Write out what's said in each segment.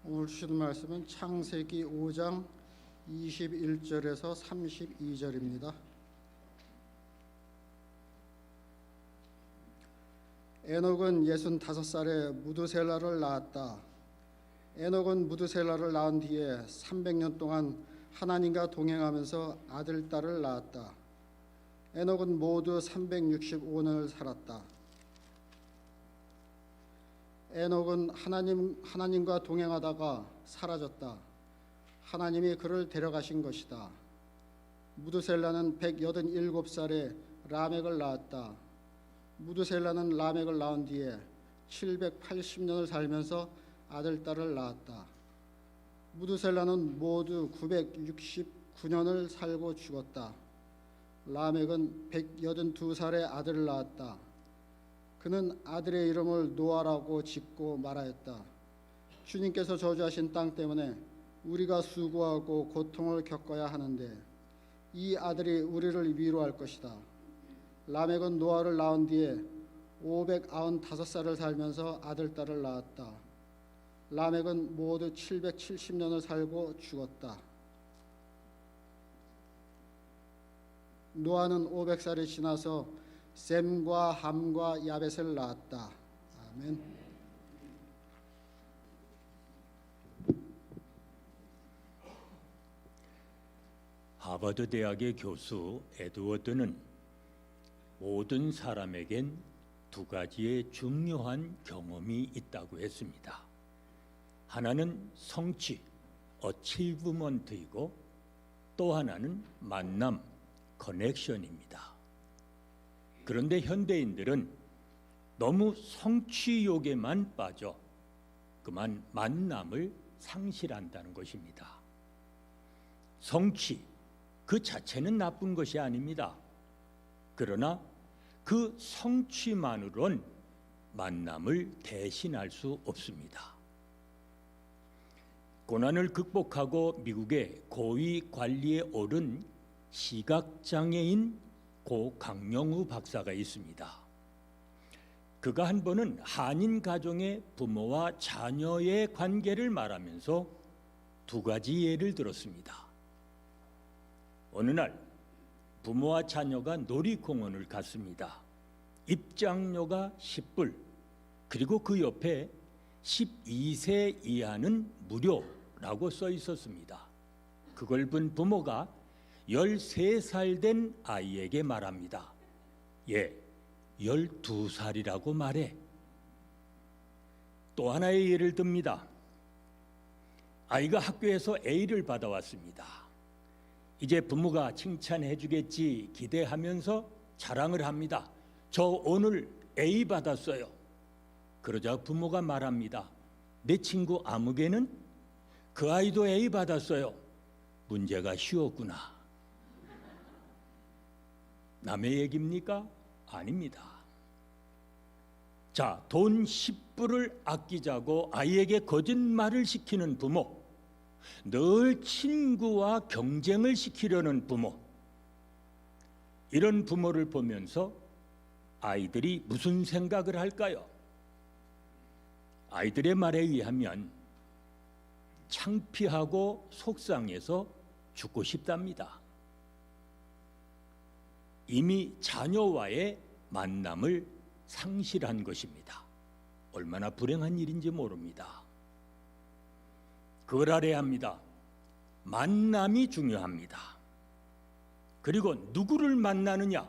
오늘 주시는 말씀은 창세기 5장 21절에서 32절입니다. 에녹은 65살에 무드셀라를 낳았다. 에녹은 무드셀라를 낳은 뒤에 300년 동안 하나님과 동행하면서 아들, 딸을 낳았다. 에녹은 모두 365년을 살았다. 에녹은 하나님과 동행하다가 사라졌다. 하나님이 그를 데려가신 것이다. 무드셀라는 187살에 라멕을 낳았다. 무드셀라는 라멕을 낳은 뒤에 780년을 살면서 아들, 딸을 낳았다. 무드셀라는 모두 969년을 살고 죽었다. 라멕은 182살에 아들을 낳았다. 그는 아들의 이름을 노아라고 짓고 말하였다. 주님께서 저주하신 땅 때문에 우리가 수고하고 고통을 겪어야 하는데 이 아들이 우리를 위로할 것이다. 라멕은 노아를 낳은 뒤에 595살을 살면서 아들, 딸을 낳았다. 라멕은 모두 770년을 살고 죽었다. 노아는 500살이 지나서 셈과 함과 야벳을 낳았다. 아멘. 하버드 대학의 교수 에드워드는 모든 사람에겐 두 가지의 중요한 경험이 있다고 했습니다. 하나는 성취, 어치브먼트이고 또 하나는 만남, 커넥션입니다. 그런데 현대인들은 너무 성취욕에만 빠져 그만 만남을 상실한다는 것입니다. 성취 그 자체는 나쁜 것이 아닙니다. 그러나 그 성취만으론 만남을 대신할 수 없습니다. 고난을 극복하고 미국의 고위 관리에 오른 시각장애인 고 강영우 박사가 있습니다. 그가 한 번은 한인 가정의 부모와 자녀의 관계를 말하면서 두 가지 예를 들었습니다. 어느 날 부모와 자녀가 놀이공원을 갔습니다. 입장료가 10불, 그리고 그 옆에 12세 이하는 무료라고 써 있었습니다. 그걸 본 부모가 13살 된 아이에게 말합니다. 12살이라고 말해. 또 하나의 예를 듭니다. 아이가 학교에서 A를 받아왔습니다. 이제 부모가 칭찬해 주겠지 기대하면서 자랑을 합니다. 저 오늘 A 받았어요. 그러자 부모가 말합니다. 내 친구 아무개는 그 아이도 A 받았어요. 문제가 쉬웠구나. 남의 얘기입니까? 아닙니다. 자, 돈 10불을 아끼자고 아이에게 거짓말을 시키는 부모, 늘 친구와 경쟁을 시키려는 부모, 이런 부모를 보면서 아이들이 무슨 생각을 할까요? 아이들의 말에 의하면 창피하고 속상해서 죽고 싶답니다. 이미 자녀와의 만남을 상실한 것입니다. 얼마나 불행한 일인지 모릅니다. 그걸 알아야 합니다. 만남이 중요합니다. 그리고 누구를 만나느냐,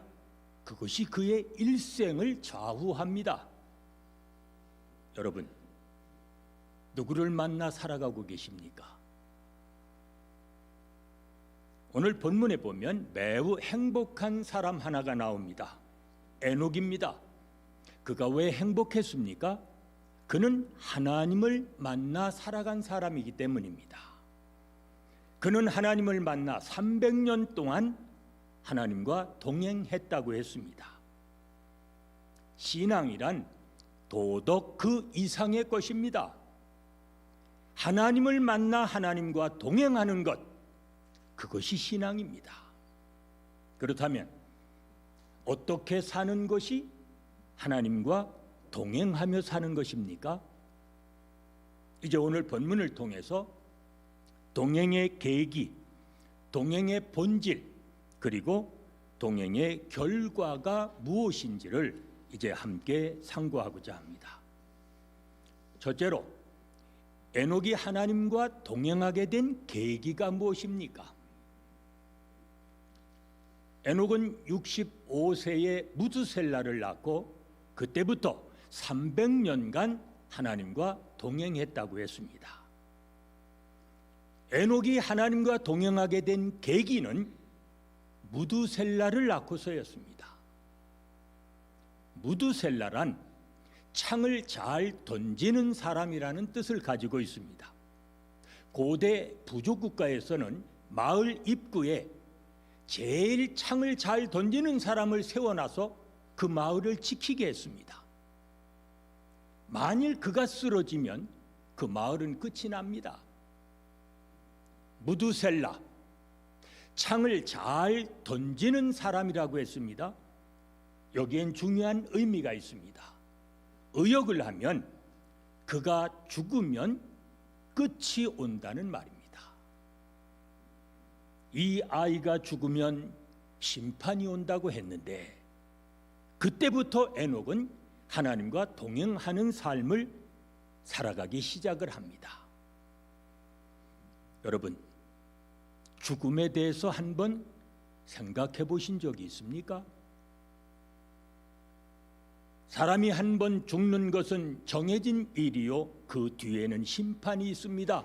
그것이 그의 일생을 좌우합니다. 여러분, 누구를 만나 살아가고 계십니까? 오늘 본문에 보면 매우 행복한 사람 하나가 나옵니다. 에녹입니다. 그가 왜 행복했습니까? 그는 하나님을 만나 살아간 사람이기 때문입니다. 그는 하나님을 만나 300년 동안 하나님과 동행했다고 했습니다. 신앙이란 도덕 그 이상의 것입니다. 하나님을 만나 하나님과 동행하는 것, 그것이 신앙입니다. 그렇다면 어떻게 사는 것이 하나님과 동행하며 사는 것입니까? 이제 오늘 본문을 통해서 동행의 계기, 동행의 본질, 그리고 동행의 결과가 무엇인지를 이제 함께 상고하고자 합니다. 첫째로, 에녹이 하나님과 동행하게 된 계기가 무엇입니까? 에녹은 65세에 무두셀라를 낳고 그때부터 300년간 하나님과 동행했다고 했습니다. 에녹이 하나님과 동행하게 된 계기는 무두셀라를 낳고서였습니다. 무두셀라란 창을 잘 던지는 사람이라는 뜻을 가지고 있습니다. 고대 부족 국가에서는 마을 입구에 제일 창을 잘 던지는 사람을 세워놔서 그 마을을 지키게 했습니다. 만일 그가 쓰러지면 그 마을은 끝이 납니다. 무두셀라, 창을 잘 던지는 사람이라고 했습니다. 여기엔 중요한 의미가 있습니다. 의역을 하면 그가 죽으면 끝이 온다는 말입니다. 이 아이가 죽으면 심판이 온다고 했는데 그때부터 에녹은 하나님과 동행하는 삶을 살아가기 시작을 합니다. 여러분, 죽음에 대해서 한번 생각해 보신 적이 있습니까? 사람이 한번 죽는 것은 정해진 일이요 그 뒤에는 심판이 있습니다.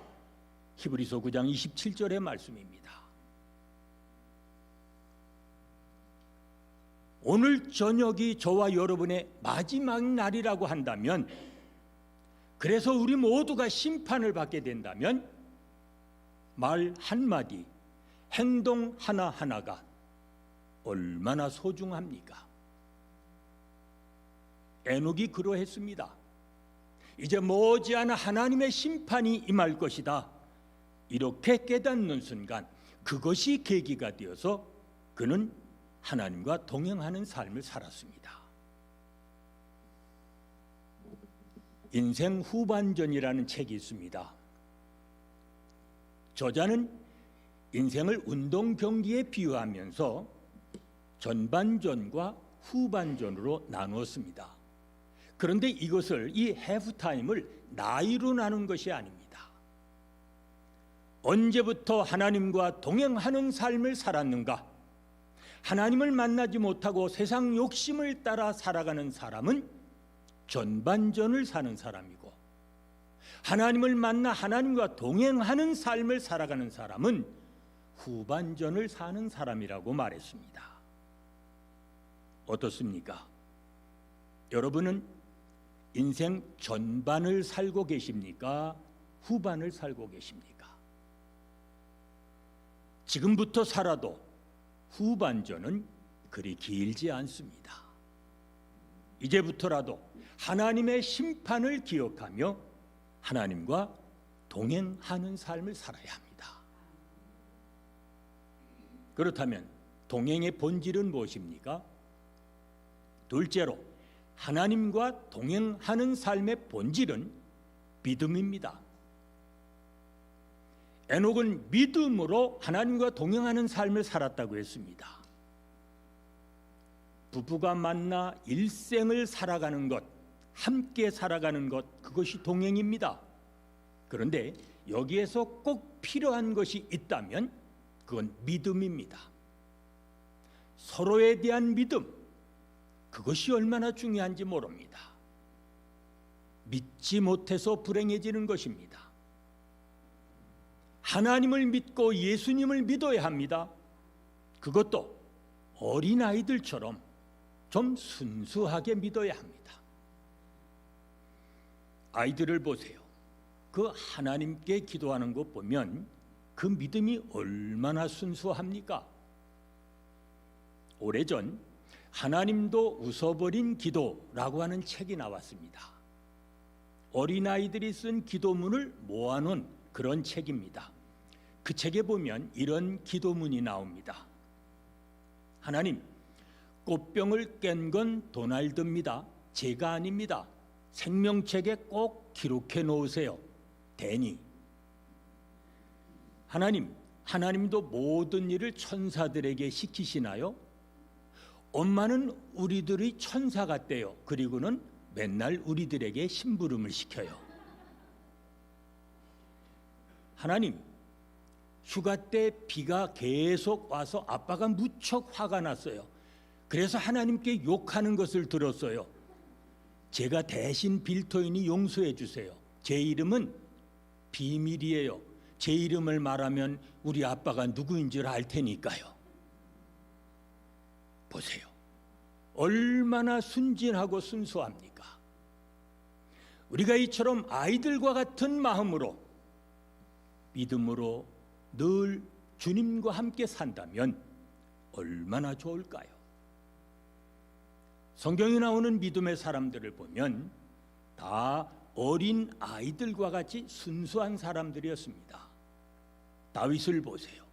히브리서 9장 27절의 말씀입니다. 오늘 저녁이 저와 여러분의 마지막 날이라고 한다면, 그래서 우리 모두가 심판을 받게 된다면 말 한마디, 행동 하나하나가 얼마나 소중합니까? 에녹이 그러했습니다. 이제 머지않아 하나님의 심판이 임할 것이다. 이렇게 깨닫는 순간 그것이 계기가 되어서 그는 하나님과 동행하는 삶을 살았습니다. 인생 후반전이라는 책이 있습니다. 저자는 인생을 운동 경기에 비유하면서 전반전과 후반전으로 나누었습니다. 그런데 이것을, 이 해프타임을 나이로 나눈 것이 아닙니다. 언제부터 하나님과 동행하는 삶을 살았는가? 하나님을 만나지 못하고 세상 욕심을 따라 살아가는 사람은 전반전을 사는 사람이고, 하나님을 만나 하나님과 동행하는 삶을 살아가는 사람은 후반전을 사는 사람이라고 말했습니다. 어떻습니까? 여러분은 인생 전반을 살고 계십니까? 후반을 살고 계십니까? 지금부터 살아도 후반전은 그리 길지 않습니다. 이제부터라도 하나님의 심판을 기억하며 하나님과 동행하는 삶을 살아야 합니다. 그렇다면 동행의 본질은 무엇입니까? 둘째로, 하나님과 동행하는 삶의 본질은 믿음입니다. 에녹은 믿음으로 하나님과 동행하는 삶을 살았다고 했습니다. 부부가 만나 일생을 살아가는 것, 함께 살아가는 것, 그것이 동행입니다. 그런데 여기에서 꼭 필요한 것이 있다면 그건 믿음입니다. 서로에 대한 믿음, 그것이 얼마나 중요한지 모릅니다. 믿지 못해서 불행해지는 것입니다. 하나님을 믿고 예수님을 믿어야 합니다. 그것도 어린아이들처럼 좀 순수하게 믿어야 합니다. 아이들을 보세요. 그 하나님께 기도하는 것 보면 그 믿음이 얼마나 순수합니까? 오래전 하나님도 웃어버린 기도라고 하는 책이 나왔습니다. 어린아이들이 쓴 기도문을 모아놓은 그런 책입니다. 그 책에 보면 이런 기도문이 나옵니다. 하나님, 꽃병을 깬 건 도날드입니다. 제가 아닙니다. 생명책에 꼭 기록해 놓으세요. 되니 하나님도 모든 일을 천사들에게 시키시나요? 엄마는 우리들의 천사 같대요. 그리고는 맨날 우리들에게 심부름을 시켜요. 하나님, 휴가 때 비가 계속 와서 아빠가 무척 화가 났어요. 그래서 하나님께 욕하는 것을 들었어요. 제가 대신 빌터이니 용서해 주세요. 제 이름은 비밀이에요. 제 이름을 말하면 우리 아빠가 누구인 줄 알 테니까요. 보세요. 얼마나 순진하고 순수합니까? 우리가 이처럼 아이들과 같은 마음으로 믿음으로 늘 주님과 함께 산다면 얼마나 좋을까요? 성경에 나오는 믿음의 사람들을 보면 다 어린 아이들과 같이 순수한 사람들이었습니다. 다윗을 보세요.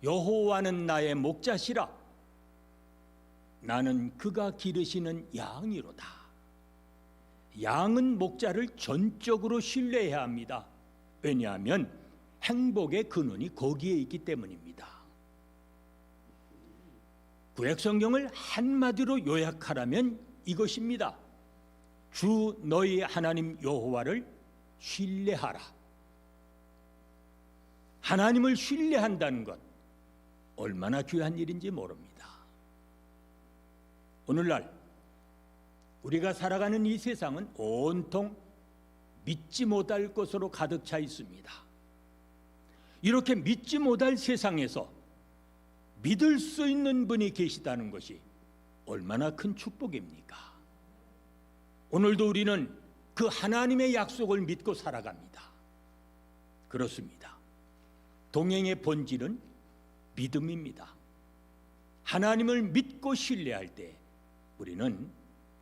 여호와는 나의 목자시라. 나는 그가 기르시는 양이로다. 양은 목자를 전적으로 신뢰해야 합니다. 왜냐하면 행복의 근원이 거기에 있기 때문입니다. 구약 성경을 한마디로 요약하라면 이것입니다. 주 너희 하나님 여호와를 신뢰하라. 하나님을 신뢰한다는 것 얼마나 귀한 일인지 모릅니다. 오늘날 우리가 살아가는 이 세상은 온통 믿지 못할 것으로 가득 차 있습니다. 이렇게 믿지 못할 세상에서 믿을 수 있는 분이 계시다는 것이 얼마나 큰 축복입니까? 오늘도 우리는 그 하나님의 약속을 믿고 살아갑니다. 그렇습니다. 동행의 본질은 믿음입니다. 하나님을 믿고 신뢰할 때 우리는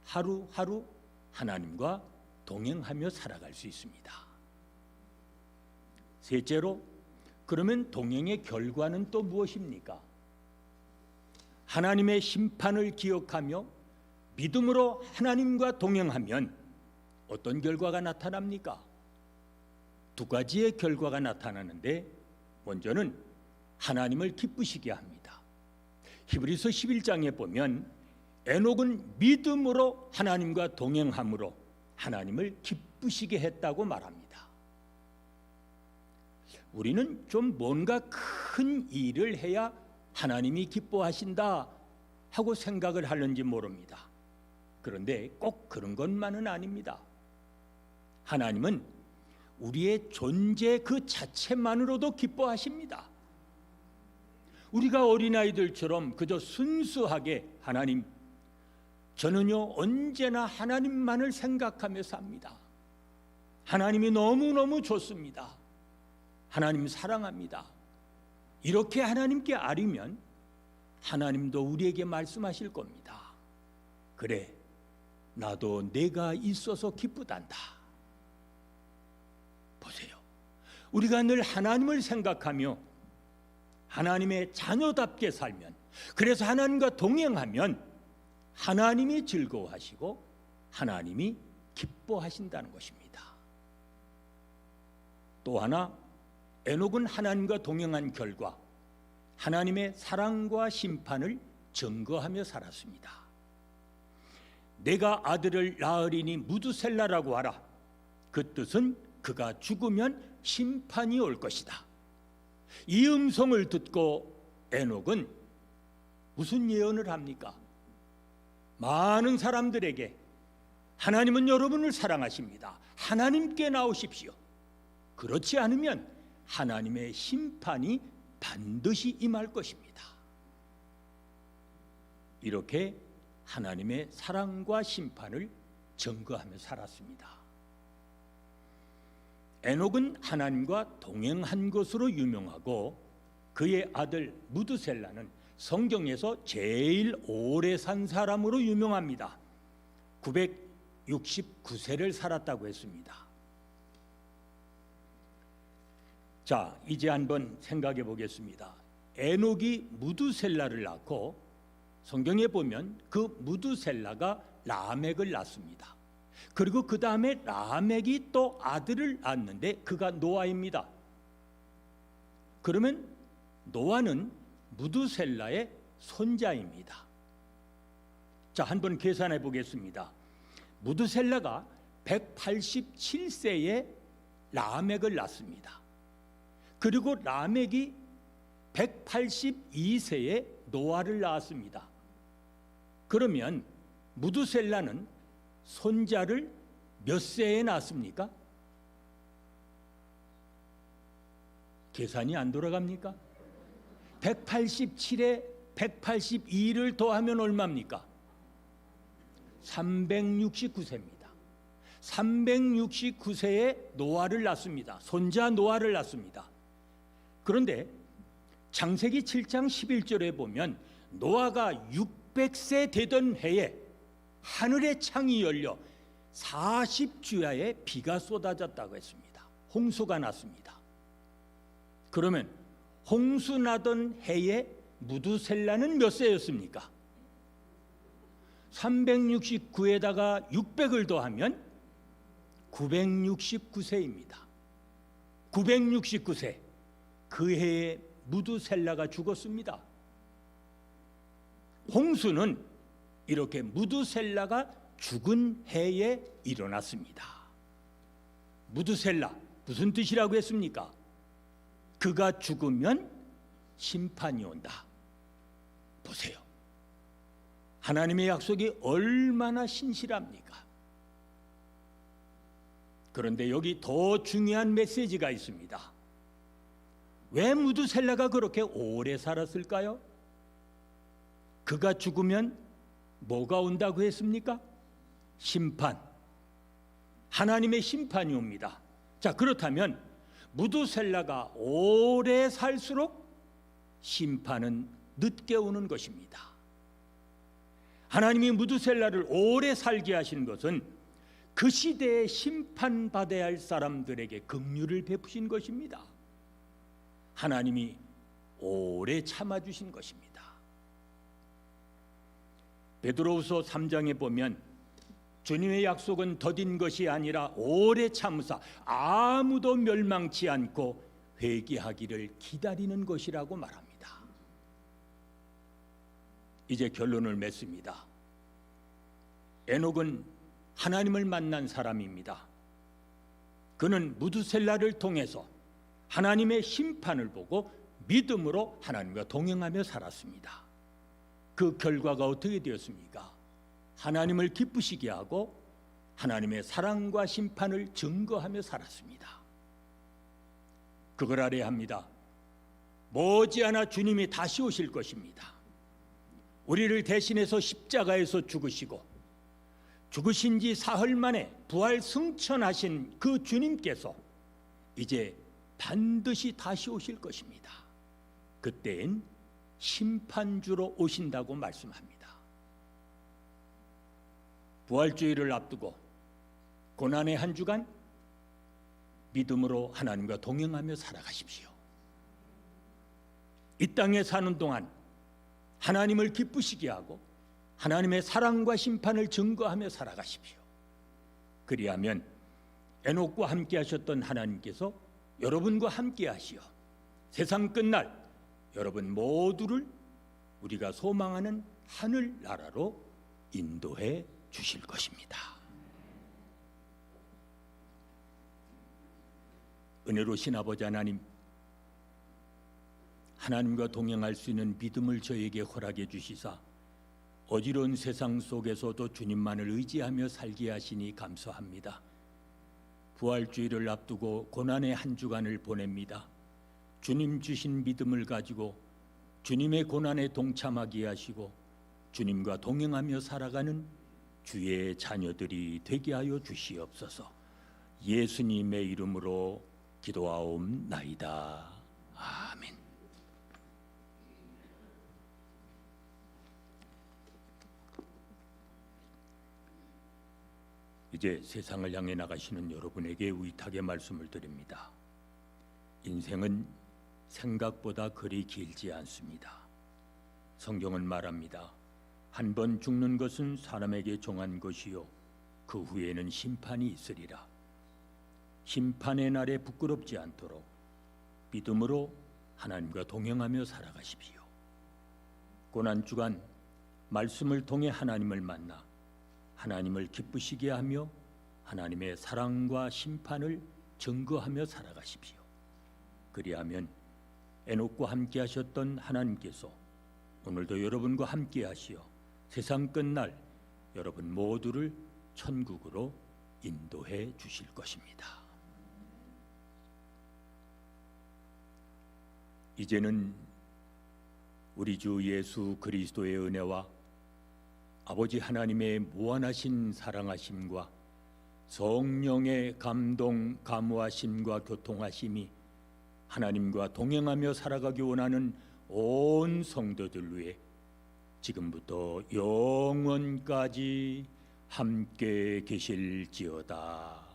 하루하루 하나님과 동행하며 살아갈 수 있습니다. 셋째로, 그러면 동행의 결과는 또 무엇입니까? 하나님의 심판을 기억하며 믿음으로 하나님과 동행하면 어떤 결과가 나타납니까? 두 가지의 결과가 나타나는데, 먼저는 하나님을 기쁘시게 합니다. 히브리서 11장에 보면 에녹은 믿음으로 하나님과 동행함으로 하나님을 기쁘시게 했다고 말합니다. 우리는 좀 뭔가 큰 일을 해야 하나님이 기뻐하신다 하고 생각을 하는지 모릅니다. 그런데 꼭 그런 것만은 아닙니다. 하나님은 우리의 존재 그 자체만으로도 기뻐하십니다. 우리가 어린아이들처럼 그저 순수하게 하나님, 저는요 언제나 하나님만을 생각하며 삽니다. 하나님이 너무너무 좋습니다. 하나님 사랑합니다. 이렇게 하나님께 아뢰면 하나님도 우리에게 말씀하실 겁니다. 그래, 나도 내가 있어서 기쁘단다. 보세요. 우리가 늘 하나님을 생각하며 하나님의 자녀답게 살면, 그래서 하나님과 동행하면 하나님이 즐거워하시고 하나님이 기뻐하신다는 것입니다. 또 하나, 에녹은 하나님과 동행한 결과 하나님의 사랑과 심판을 증거하며 살았습니다. 내가 아들을 낳으리니 무두셀라라고 하라. 그 뜻은 그가 죽으면 심판이 올 것이다. 이 음성을 듣고 에녹은 무슨 예언을 합니까? 많은 사람들에게 하나님은 여러분을 사랑하십니다. 하나님께 나오십시오. 그렇지 않으면 하나님의 심판이 반드시 임할 것입니다. 이렇게 하나님의 사랑과 심판을 증거하며 살았습니다. 에녹은 하나님과 동행한 것으로 유명하고 그의 아들 무드셀라는 성경에서 제일 오래 산 사람으로 유명합니다. 969세를 살았다고 했습니다. 자, 이제 한번 생각해 보겠습니다. 에녹이 무두셀라를 낳고 성경에 보면 그 무두셀라가 라멕을 낳습니다. 그리고 그 다음에 라멕이 또 아들을 낳았는데 그가 노아입니다. 그러면 노아는 무두셀라의 손자입니다. 자, 한번 계산해 보겠습니다. 무두셀라가 187세에 라멕을 낳습니다. 그리고 라멕이 182세에 노아를 낳았습니다. 그러면 무두셀라는 손자를 몇 세에 낳습니까? 계산이 안 돌아갑니까? 187에 182를 더하면 얼마입니까? 369세입니다. 369세에 노아를 낳습니다. 손자 노아를 낳습니다. 그런데 창세기 7장 11절에 보면 노아가 600세 되던 해에 하늘의 창이 열려 40주야에 비가 쏟아졌다고 했습니다. 홍수가 났습니다. 그러면 홍수 나던 해에 무두셀라는 몇 세였습니까? 369에다가 600을 더하면 969세입니다. 969세. 그 해에 무두셀라가 죽었습니다. 홍수는 이렇게 무두셀라가 죽은 해에 일어났습니다. 무두셀라 무슨 뜻이라고 했습니까? 그가 죽으면 심판이 온다. 보세요. 하나님의 약속이 얼마나 신실합니까? 그런데 여기 더 중요한 메시지가 있습니다. 왜 무두셀라가 그렇게 오래 살았을까요? 그가 죽으면 뭐가 온다고 했습니까? 심판. 하나님의 심판이 옵니다. 자, 그렇다면 무두셀라가 오래 살수록 심판은 늦게 오는 것입니다. 하나님이 무두셀라를 오래 살게 하신 것은 그 시대에 심판받아야 할 사람들에게 긍휼을 베푸신 것입니다. 하나님이 오래 참아주신 것입니다. 베드로후서 3장에 보면 주님의 약속은 더딘 것이 아니라 오래 참으사 아무도 멸망치 않고 회개하기를 기다리는 것이라고 말합니다. 이제 결론을 맺습니다. 에녹은 하나님을 만난 사람입니다. 그는 무두셀라를 통해서 하나님의 심판을 보고 믿음으로 하나님과 동행하며 살았습니다. 그 결과가 어떻게 되었습니까? 하나님을 기쁘시게 하고 하나님의 사랑과 심판을 증거하며 살았습니다. 그걸 알아야 합니다. 머지않아 주님이 다시 오실 것입니다. 우리를 대신해서 십자가에서 죽으시고 죽으신 지 사흘 만에 부활 승천하신 그 주님께서 이제 반드시 다시 오실 것입니다. 그때엔 심판주로 오신다고 말씀합니다. 부활주의를 앞두고 고난의 한 주간 믿음으로 하나님과 동행하며 살아가십시오. 이 땅에 사는 동안 하나님을 기쁘시게 하고 하나님의 사랑과 심판을 증거하며 살아가십시오. 그리하면 에녹과 함께 하셨던 하나님께서 여러분과 함께 하시어 세상 끝날 여러분 모두를 우리가 소망하는 하늘 나라로 인도해 주실 것입니다. 은혜로우신 아버지 하나님, 하나님과 동행할 수 있는 믿음을 저에게 허락해 주시사 어지러운 세상 속에서도 주님만을 의지하며 살게 하시니 감사합니다. 부활주의를 앞두고 고난의 한 주간을 보냅니다. 주님 주신 믿음을 가지고 주님의 고난에 동참하게 하시고 주님과 동행하며 살아가는 주의 자녀들이 되게 하여 주시옵소서. 예수님의 이름으로 기도하옵나이다. 아멘. 이제 세상을 향해 나가시는 여러분에게 의탁의 말씀을 드립니다. 인생은 생각보다 그리 길지 않습니다. 성경은 말합니다. 한 번 죽는 것은 사람에게 정한 것이요 그 후에는 심판이 있으리라. 심판의 날에 부끄럽지 않도록 믿음으로 하나님과 동행하며 살아가십시오. 고난 주간 말씀을 통해 하나님을 만나 하나님을 기쁘시게 하며 하나님의 사랑과 심판을 증거하며 살아가십시오. 그리하면 에녹과 함께 하셨던 하나님께서 오늘도 여러분과 함께 하시어 세상 끝날 여러분 모두를 천국으로 인도해 주실 것입니다. 이제는 우리 주 예수 그리스도의 은혜와 아버지 하나님의 무한하신 사랑하심과 성령의 감동, 감화심과 교통하심이 하나님과 동행하며 살아가기 원하는 온 성도들 위해 지금부터 영원까지 함께 계실지어다.